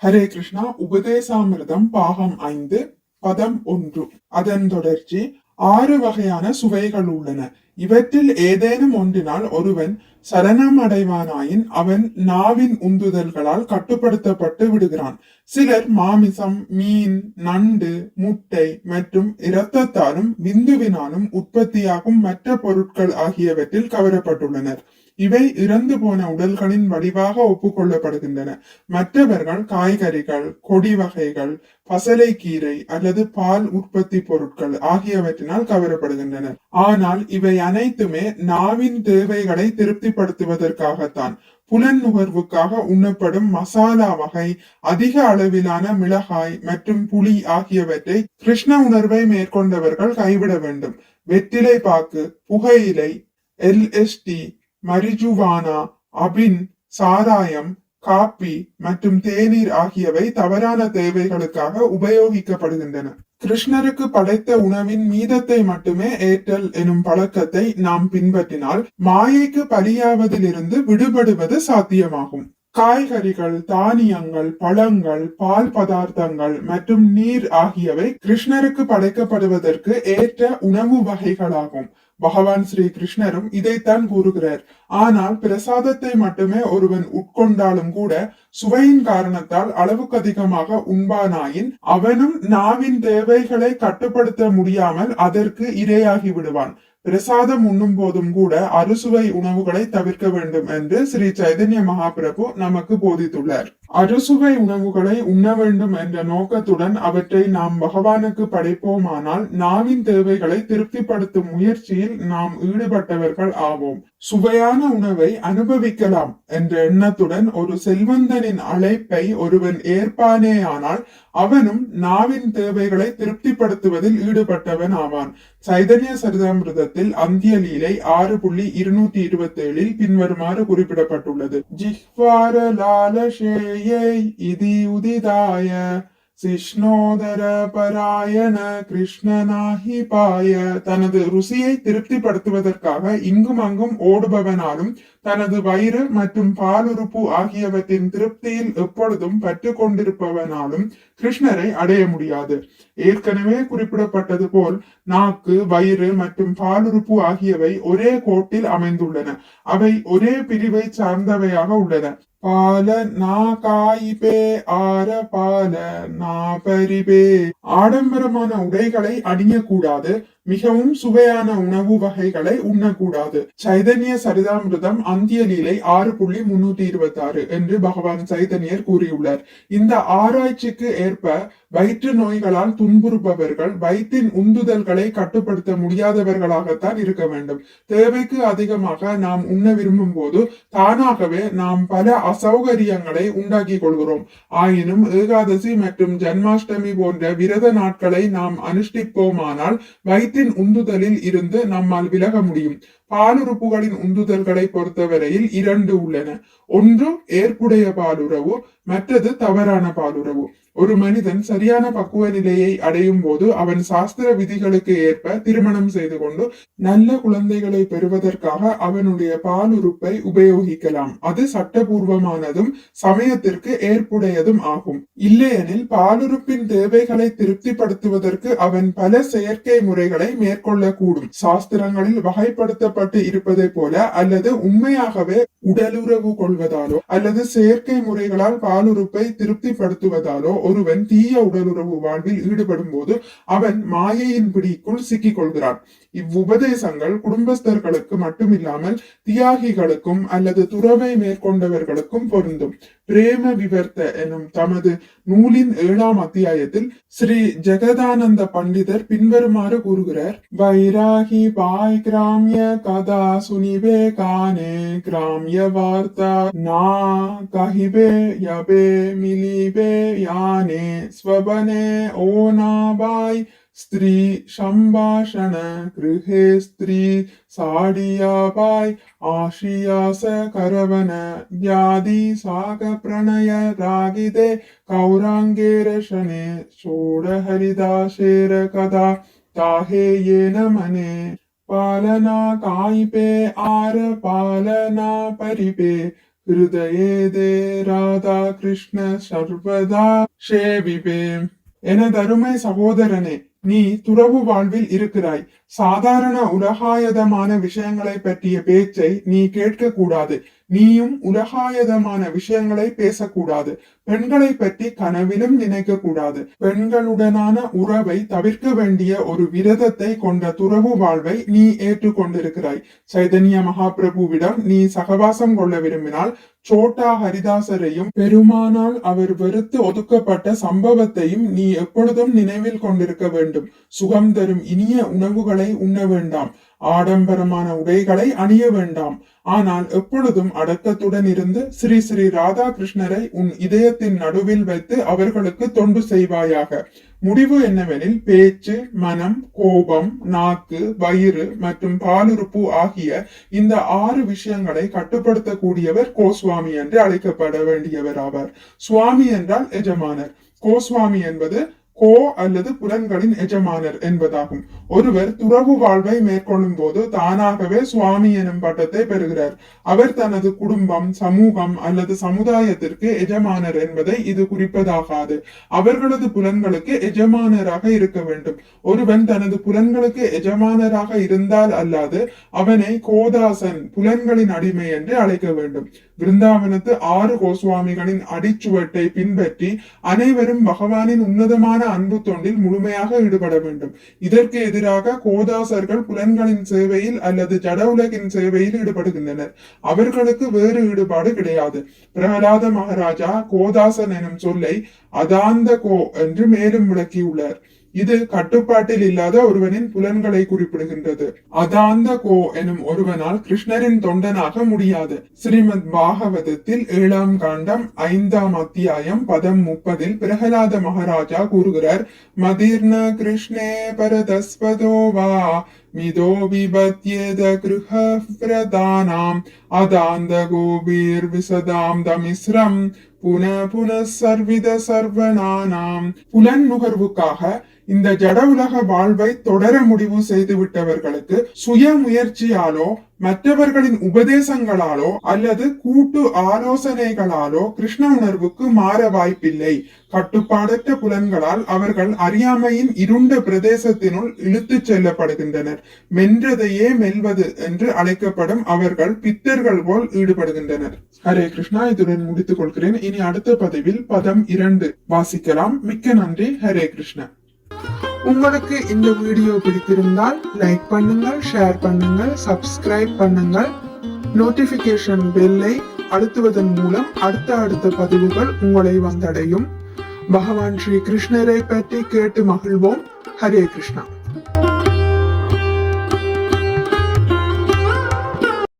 ஹரே கிருஷ்ணா. உபதேசாமிர்தம் பாகம் 5 பதம் 1. அதன் தொடர்ச்சி. 6 வகையான சுவைகள் உள்ளன. இவற்றில் ஏதேனும் ஒன்றினால் ஒருவன் சரணம் அடைவானாயின் அவன் நாவின் உந்துதல்களால் கட்டுப்படுத்தப்பட்டு விடுகிறான். சிலர் மாமிசம், மீன், நண்டு, முட்டை மற்றும் இரத்தத்தாலும் விந்துவினாலும் உற்பத்தியாகும் மற்ற பொருட்கள் ஆகியவற்றில் கவரப்பட்டுள்ளனர். இவை இறந்து போன உடல்களின் வடிவாக ஒப்புக்கொள்ளப்படுகின்றன. மற்றவர்கள் காய்கறிகள், கொடி வகைகள், பசலை கீரை அல்லது பால் உற்பத்தி பொருட்கள் ஆகியவற்றினால் கவரப்படுகின்றனர். ஆனால் இவை அனைத்துமே நாவின் தேவைகளை திருப்திப்படுத்துவதற்காகத்தான். புலன் நுகர்வுக்காக உண்ணப்படும் மசாலா வகை, அதிக அளவிலான மிளகாய் மற்றும் புளி ஆகியவற்றை கிருஷ்ண உணர்வை மேற்கொண்டவர்கள் கைவிட வேண்டும். வெற்றிலை பாக்கு, புகையிலை, LSD, மரிஜுவானா, அபின், சாராயம், காப்பி மற்றும் தேநீர் ஆகியவை தவறான தேவைகளுக்காக உபயோகிக்கப்படுகின்றன. கிருஷ்ணருக்கு படைத்த உணவின் மீதத்தை மட்டுமே ஏற்றல் எனும் பழக்கத்தை நாம் பின்பற்றினால் மாயைக்கு பலியாவதிலிருந்து விடுபடுவது சாத்தியமாகும். காய்கறிகள், தானியங்கள், பழங்கள், பால் பதார்த்தங்கள் மற்றும் நீர் ஆகியவை கிருஷ்ணருக்கு படைக்கப்படுவதற்கு ஏற்ற உணவு வகைகளாகும். பகவான் ஸ்ரீ கிருஷ்ணரும் இதைத்தான் கூறுகிறார். ஆனால் பிரசாதத்தை மட்டுமே ஒருவன் உட்கொண்டாலும் கூட சுவையின் காரணத்தால் அளவுக்கு அதிகமாக உண்பானாயின் அவனும் நாவின் தேவைகளை கட்டுப்படுத்த முடியாமல் அதற்கு இரையாகி விடுவான். பிரசாதம் உண்ணும் போதும் கூட அறுசுவை உணவுகளை தவிர்க்க வேண்டும் என்று ஸ்ரீ சைதன்ய மகாபிரபு நமக்கு போதித்துள்ளார். அறுசுவை உணவுகளை உண்ண வேண்டும் என்ற நோக்கத்துடன் அவற்றை நாம் பகவானுக்கு படைப்போமானால் நாவின் தேவைகளை திருப்திப்படுத்தும் முயற்சியில் நாம் ஈடுபட்டவர்கள் ஆவோம். சுவையான உணவை அனுபவிக்கலாம் என்ற எண்ணத்துடன் ஒரு செல்வந்தனின் அழைப்பை ஒருவன் ஏற்பானேயானால் அவனும் நாவின் தேவைகளை திருப்திப்படுத்துவதில் ஈடுபட்டவன் ஆவான். சைதன்ய சரிதாமிர்தத்தில் அந்திய லீலை 6.227 பின்வருமாறு குறிப்பிடப்பட்டுள்ளது. ஜிஹ்வார லாலஷேயை இதி உதிதாய சிஷ்ணோதர பராயண கிருஷ்ணனாஹி பாய. தனது ருசியை திருப்திப்படுத்துவதற்காக இங்கும் அங்கும் ஓடுபவனாலும் தனது வயிறு மற்றும் பாலுறுப்பு ஆகியவற்றின் திருப்தியில் எப்பொழுதும் பற்று கொண்டிருப்பவனாலும் கிருஷ்ணரை அடைய முடியாது. ஏற்கனவே குறிப்பிடப்பட்டது போல் நாக்கு, வயிறு மற்றும் பாலுறுப்பு ஆகியவை ஒரே கோட்டில் அமைந்துள்ளன. அவை ஒரே பிரிவை சார்ந்தவையாக உள்ளன. பால நா காய்பே ஆர பால நா பரிபே. ஆடம்பரமான உடைகளை அணியக்கூடாது. மிகவும் சுவையான உணவு வகைகளை உண்ணக்கூடாது. சைதன்ய சரிதாமிர்தம் அந்திய லீலை 6.326 என்று பகவான் சைதன்யர் கூறியுள்ளார். இந்த ஆராய்ச்சிக்கு ஏற்ப வயிற்று நோய்களால் துன்புறுபவர்கள் வயிற்றின் உந்துதல்களை கட்டுப்படுத்த முடியாதவர்களாகத்தான் இருக்க வேண்டும். தேவைக்கு அதிகமாக நாம் உண்ண விரும்பும் போது தானாகவே நாம் பல அசௌகரியங்களை உண்டாக்கி கொள்கிறோம். ஆயினும் ஏகாதசி மற்றும் ஜன்மாஷ்டமி போன்ற விரத நாட்களை நாம் அனுஷ்டிப்போமானால் வயிற்றின் உந்துதலில் இருந்து நம்மால் விலக முடியும். பாலுறுப்புகளின் உந்துதல்களை பொறுத்தவரையில் 2 உள்ளன. ஒன்று ஏற்புடைய பாலுறவு, மற்றது தவறான பாலுறவு. ஒரு மனிதன் சரியான பக்குவ நிலையை அடையும் போது அவன் சாஸ்திர விதிகளுக்கு ஏற்ப திருமணம் செய்து கொண்டு நல்ல குழந்தைகளை பெறுவதற்காக அவனுடைய பாலுறுப்பை உபயோகிக்கலாம். அது சட்டபூர்வமானதும் சமயத்திற்கு ஏற்புடையதும் ஆகும். இல்லையெனில் பாலுறுப்பின் தேவைகளை திருப்திப்படுத்துவதற்கு அவன் பல செயற்கை முறைகளை மேற்கொள்ளக்கூடும். சாஸ்திரங்களில் வகைப்படுத்தப்பட்டு இருப்பதை போல அல்லது உண்மையாகவே உடலுறவு கொள்வதாலோ அல்லது செயற்கை முறைகளால் பாலுறுப்பை திருப்திப்படுத்துவதாலோ ஒருவன் தீய உடலுறவு வாழ்வில் ஈடுபடும் போது அவன் மாயையின் பிடிக்குள் சிக்கிக் கொள்கிறான். இவ்வுபதேசங்கள் குடும்பஸ்தர்களுக்கு மட்டுமில்லாமல் தியாகிகளுக்கும் அல்லது துறவை மேற்கொண்டவர்களுக்கும் பொருந்தும். பிரேம விவர்த்த எனும் தமது நூலின் 7ஆம் அத்தியாயத்தில் ஸ்ரீ ஜெகதானந்த பண்டிதர் பின்வருமாறு கூறுகிறார். வைராகி பாய் கிராமிய கதா சுனிவே கானே கிராமிய வார்த்தா நா கஹிபே யபே மிலிபே யானே ஸ்வபனே ஓனா பாய் ஸ்திரீ சம்பாஷண கிருஹே ஸ்திரீ சாடியா பாய் ஆஷியாச கரவன வியாதி சாக பிரணய ராகிதே கௌராங்கேரஷனே சோட ஹரிதாசேர கதா தாஹே ஏன மனே பாலனா காய்பே ஆர பாலனா பரிபே ஹிருதயேதே ராதா கிருஷ்ண சர்வதா சேவிபே. எனதருமை சகோதரனே, நீ துறவு வாழ்வில் இருக்கிறாய். சாதாரண உலகாயதமான விஷயங்களை பற்றிய பேச்சை நீ கேட்க கூடாது. நீயும் உலகாயதமான விஷயங்களை பேசக்கூடாது. பெண்களை பற்றி கனவிலும் நினைக்க கூடாது. பெண்களுடனான உறவை தவிர்க்க வேண்டிய ஒரு விரதத்தை கொண்ட துறவு வாழ்வை நீ ஏற்றுக்கொண்டிருக்கிறாய். சைதன்ய மகாபிரபுவிடம் நீ சகவாசம் கொள்ள விரும்பினால் சோட்டா ஹரிதாசரையும் பெருமானால் அவர் வெறுத்து ஒதுக்கப்பட்ட சம்பவத்தையும் நீ எப்பொழுதும் நினைவில் கொண்டிருக்க வேண்டும். சுகம் தரும் இனிய உணவுகளை உண்ண வேண்டாம். ஆடம்பரமான உடைகளை அணிய வேண்டாம். ஆனால் எப்பொழுதும் அடக்கத்துடன் இருந்து ஸ்ரீ ஸ்ரீ ராதாகிருஷ்ணரை உன் இதயத்தின் நடுவில் வைத்து அவர்களுக்கு தொண்டு செய்வாயாக. முடிவு என்னவெனில் பேச்சு, மனம், கோபம், நாக்கு, வயிறு மற்றும் பாலுறுப்பு ஆகிய இந்த 6 விஷயங்களை கட்டுப்படுத்தக்கூடியவர் கோஸ்வாமி என்று அழைக்கப்பட வேண்டியவர் ஆவார். சுவாமி என்றால் எஜமானர். கோஸ்வாமி என்பது கோ அல்லது புலன்களின் எஜமானர் என்பதாகும். ஒருவர் துறவு வாழ்வை மேற்கொள்ளும் போது தானாகவே சுவாமி எனும் பட்டத்தை பெறுகிறார். அவர் தனது குடும்பம், சமூகம் அல்லது சமுதாயத்திற்கு எஜமானர் என்பதை இது குறிப்பதாகாது. அவர்களது புலன்களுக்கு எஜமானராக இருக்க வேண்டும். ஒருவன் தனது புலன்களுக்கு எஜமானராக இருந்தால் அல்லாது அவனை கோதாசன், புலன்களின் அடிமை என்று அழைக்க வேண்டும். விருந்தாவனத்து 6 கோஸ்வாமிகளின் அடிச்சுவட்டை பின்பற்றி அனைவரும் பகவானின் உன்னதமான அன்பு தொண்டில் முழுமையாக ஈடுபட வேண்டும். இதற்கு எதிராக கோதாசர்கள் புலன்களின் சேவையில் அல்லது ஜட உலகின் சேவையில் ஈடுபடுகின்றனர். அவர்களுக்கு வேறு ஈடுபாடு கிடையாது. பிரகலாத மகாராஜா கோதாசன் எனும் சொல்லை அதாந்த கோ என்று மேலும் விளக்கியுள்ளார். இது கட்டுப்பாட்டில் இல்லாத ஒருவனின் புலன்களை குறிப்பிடுகின்றது. அதாந்த கோ எனும் ஒருவனால் கிருஷ்ணரின் தொண்டனாக முடியாது. ஸ்ரீமத் பாகவதத்தில் 7ஆம் காண்டம் 5ஆம் அத்தியாயம் பதம் 30 பிரகலாத மகாராஜா கூறுகிறார், மதிர்ன கிருஷ்ணே பரதஸ்பதோவா மிதோ விபத்யேத கிருஹ பிரதானாம் அதாந்த கோபீர் விசதாம் தமிஸ்ரம் புன புன சர்வித சர்வனானாம். புலன் நுகர்வுக்காக இந்த ஜட உலக வாழ்வை தொடர முடிவு செய்து விட்டவர்களுக்கு சுய முயற்சியாலோ மற்றவர்களின் உபதேசங்களாலோ அல்லது கூட்டு ஆலோசனைகளாலோ கிருஷ்ண உணர்வுக்கு மாற வாய்ப்பில்லை. கட்டுப்பாடற்ற புலன்களால் அவர்கள் அறியாமையின் இருண்ட பிரதேசத்தினுள் இழுத்து செல்லப்படுகின்றனர். மென்றதையே மெல்வது என்று அழைக்கப்படும் அவர்கள் பித்தர்கள் போல் ஈடுபடுகின்றனர். ஹரே கிருஷ்ணா. இதுடன் முடித்துக் கொள்கிறேன். இனி அடுத்த பதிவில் பதம் 2 வாசிக்கலாம். மிக்க நன்றி. ஹரே கிருஷ்ணா. உங்களுக்கு இந்த வீடியோ பிடித்திருந்தால் லைக் பண்ணுங்கள், ஷேர் பண்ணுங்கள், சப்ஸ்கிரைப் பண்ணுங்கள். நோட்டிபிகேஷன் பெல்லை அழுத்துவதன் மூலம் அடுத்த பதிவுகள் உங்களை வந்தடையும். பகவான் ஸ்ரீ கிருஷ்ணரை பற்றி கேட்டு மகிழ்வோம். ஹரே கிருஷ்ணா.